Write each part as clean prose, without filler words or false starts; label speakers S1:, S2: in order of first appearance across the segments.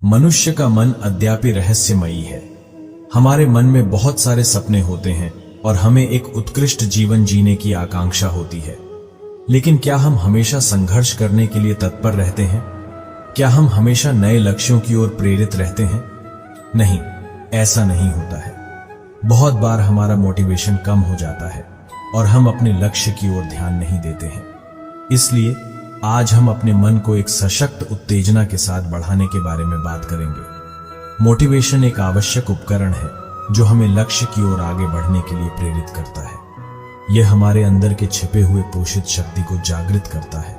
S1: मनुष्य का मन अद्यापि रहस्यमयी है। हमारे मन में बहुत सारे सपने होते हैं और हमें एक उत्कृष्ट जीवन जीने की आकांक्षा होती है। लेकिन क्या हम हमेशा संघर्ष करने के लिए तत्पर रहते हैं? क्या हम हमेशा नए लक्ष्यों की ओर प्रेरित रहते हैं? नहीं, ऐसा नहीं होता है। बहुत बार हमारा मोटिवेशन कम हो जाता है और हम अपने लक्ष्य की ओर ध्यान नहीं देते हैं। इसलिए आज हम अपने मन को एक सशक्त उत्तेजना के साथ बढ़ाने के बारे में बात करेंगे। मोटिवेशन एक आवश्यक उपकरण है जो हमें लक्ष्य की ओर आगे बढ़ने के लिए प्रेरित करता है। यह हमारे अंदर के छिपे हुए पोषित शक्ति को जागृत करता है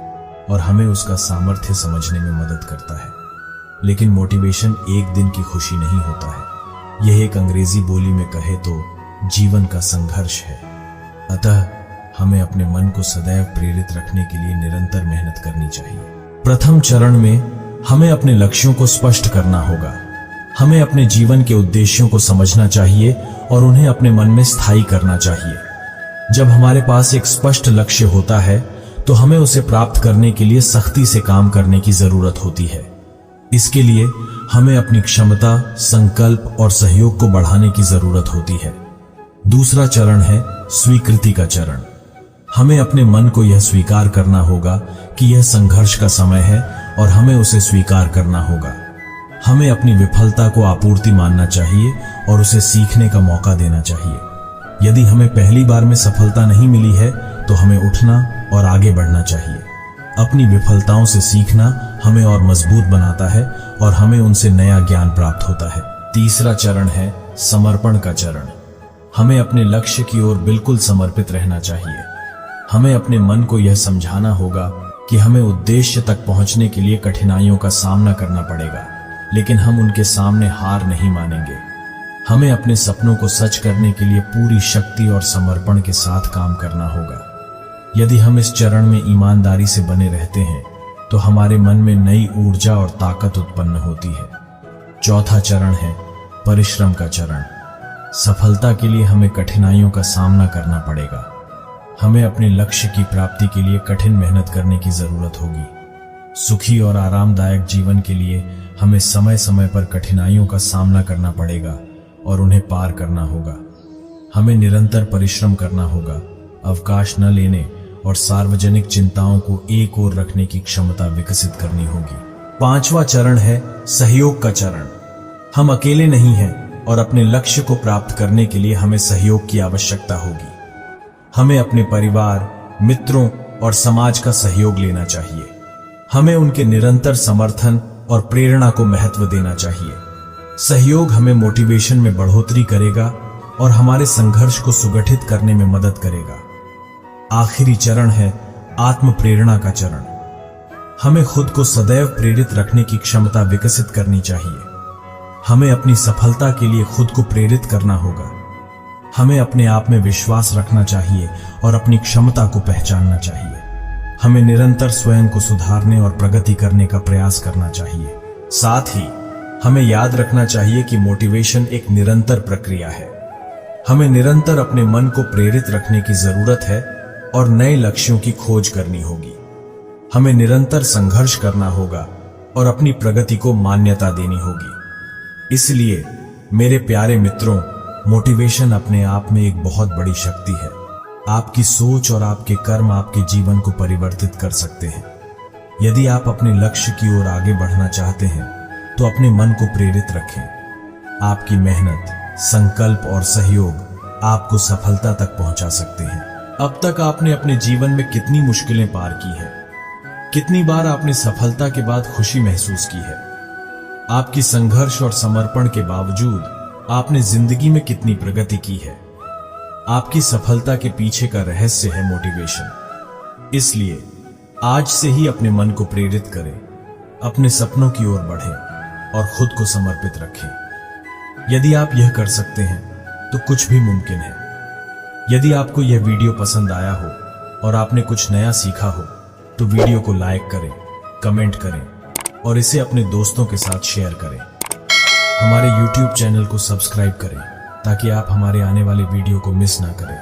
S1: और हमें उसका सामर्थ्य समझने में मदद करता है। लेकिन मोटिवेशन एक दिन की खुशी नहीं होता है। यह एक अंग्रेजी बोली में कहे तो जीवन का संघर्ष है। अतः हमें अपने मन को सदैव प्रेरित रखने के लिए निरंतर मेहनत करनी चाहिए। प्रथम चरण में हमें अपने लक्ष्यों को स्पष्ट करना होगा। हमें अपने जीवन के उद्देश्यों को समझना चाहिए और उन्हें अपने मन में स्थायी करना चाहिए। जब हमारे पास एक स्पष्ट लक्ष्य होता है तो हमें उसे प्राप्त करने के लिए सख्ती से काम करने की जरूरत होती है। इसके लिए हमें अपनी क्षमता, संकल्प और सहयोग को बढ़ाने की जरूरत होती है। दूसरा चरण है स्वीकृति का चरण। हमें अपने मन को यह स्वीकार करना होगा कि यह संघर्ष का समय है और हमें उसे स्वीकार करना होगा। हमें अपनी विफलता को आपूर्ति मानना चाहिए और उसे सीखने का मौका देना चाहिए। यदि हमें पहली बार में सफलता नहीं मिली है तो हमें उठना और आगे बढ़ना चाहिए। अपनी विफलताओं से सीखना हमें और मजबूत बनाता है और हमें उनसे नया ज्ञान प्राप्त होता है। तीसरा चरण है समर्पण का चरण। हमें अपने लक्ष्य की ओर बिल्कुल समर्पित रहना चाहिए। हमें अपने मन को यह समझाना होगा कि हमें उद्देश्य तक पहुंचने के लिए कठिनाइयों का सामना करना पड़ेगा, लेकिन हम उनके सामने हार नहीं मानेंगे। हमें अपने सपनों को सच करने के लिए पूरी शक्ति और समर्पण के साथ काम करना होगा। यदि हम इस चरण में ईमानदारी से बने रहते हैं तो हमारे मन में नई ऊर्जा और ताकत उत्पन्न होती है। चौथा चरण है परिश्रम का चरण। सफलता के लिए हमें कठिनाइयों का सामना करना पड़ेगा। हमें अपने लक्ष्य की प्राप्ति के लिए कठिन मेहनत करने की जरूरत होगी। सुखी और आरामदायक जीवन के लिए हमें समय समय पर कठिनाइयों का सामना करना पड़ेगा और उन्हें पार करना होगा। हमें निरंतर परिश्रम करना होगा, अवकाश न लेने और सार्वजनिक चिंताओं को एक ओर रखने की क्षमता विकसित करनी होगी। पांचवा चरण है सहयोग का चरण। हम अकेले नहीं हैं और अपने लक्ष्य को प्राप्त करने के लिए हमें सहयोग की आवश्यकता होगी। हमें अपने परिवार, मित्रों और समाज का सहयोग लेना चाहिए। हमें उनके निरंतर समर्थन और प्रेरणा को महत्व देना चाहिए। सहयोग हमें मोटिवेशन में बढ़ोतरी करेगा और हमारे संघर्ष को सुगठित करने में मदद करेगा। आखिरी चरण है आत्म प्रेरणा का चरण। हमें खुद को सदैव प्रेरित रखने की क्षमता विकसित करनी चाहिए। हमें अपनी सफलता के लिए खुद को प्रेरित करना होगा। हमें अपने आप में विश्वास रखना चाहिए और अपनी क्षमता को पहचानना चाहिए। हमें निरंतर स्वयं को सुधारने और प्रगति करने का प्रयास करना चाहिए। साथ ही हमें याद रखना चाहिए कि मोटिवेशन एक निरंतर प्रक्रिया है। हमें निरंतर अपने मन को प्रेरित रखने की जरूरत है और नए लक्ष्यों की खोज करनी होगी। हमें निरंतर संघर्ष करना होगा और अपनी प्रगति को मान्यता देनी होगी। इसलिए मेरे प्यारे मित्रों, मोटिवेशन अपने आप में एक बहुत बड़ी शक्ति है। आपकी सोच और आपके कर्म आपके जीवन को परिवर्तित कर सकते हैं। यदि आप अपने लक्ष्य की ओर आगे बढ़ना चाहते हैं तो अपने मन को प्रेरित रखें। आपकी मेहनत, संकल्प और सहयोग आपको सफलता तक पहुंचा सकते हैं। अब तक आपने अपने जीवन में कितनी मुश्किलें पार की है? कितनी बार आपने सफलता के बाद खुशी महसूस की है? आपकी संघर्ष और समर्पण के बावजूद आपने जिंदगी में कितनी प्रगति की है? आपकी सफलता के पीछे का रहस्य है मोटिवेशन। इसलिए आज से ही अपने मन को प्रेरित करें, अपने सपनों की ओर बढ़ें और खुद को समर्पित रखें। यदि आप यह कर सकते हैं तो कुछ भी मुमकिन है। यदि आपको यह वीडियो पसंद आया हो और आपने कुछ नया सीखा हो तो वीडियो को लाइक करें, कमेंट करें और इसे अपने दोस्तों के साथ शेयर करें। हमारे YouTube चैनल को सब्सक्राइब करें ताकि आप हमारे आने वाले वीडियो को मिस ना करें।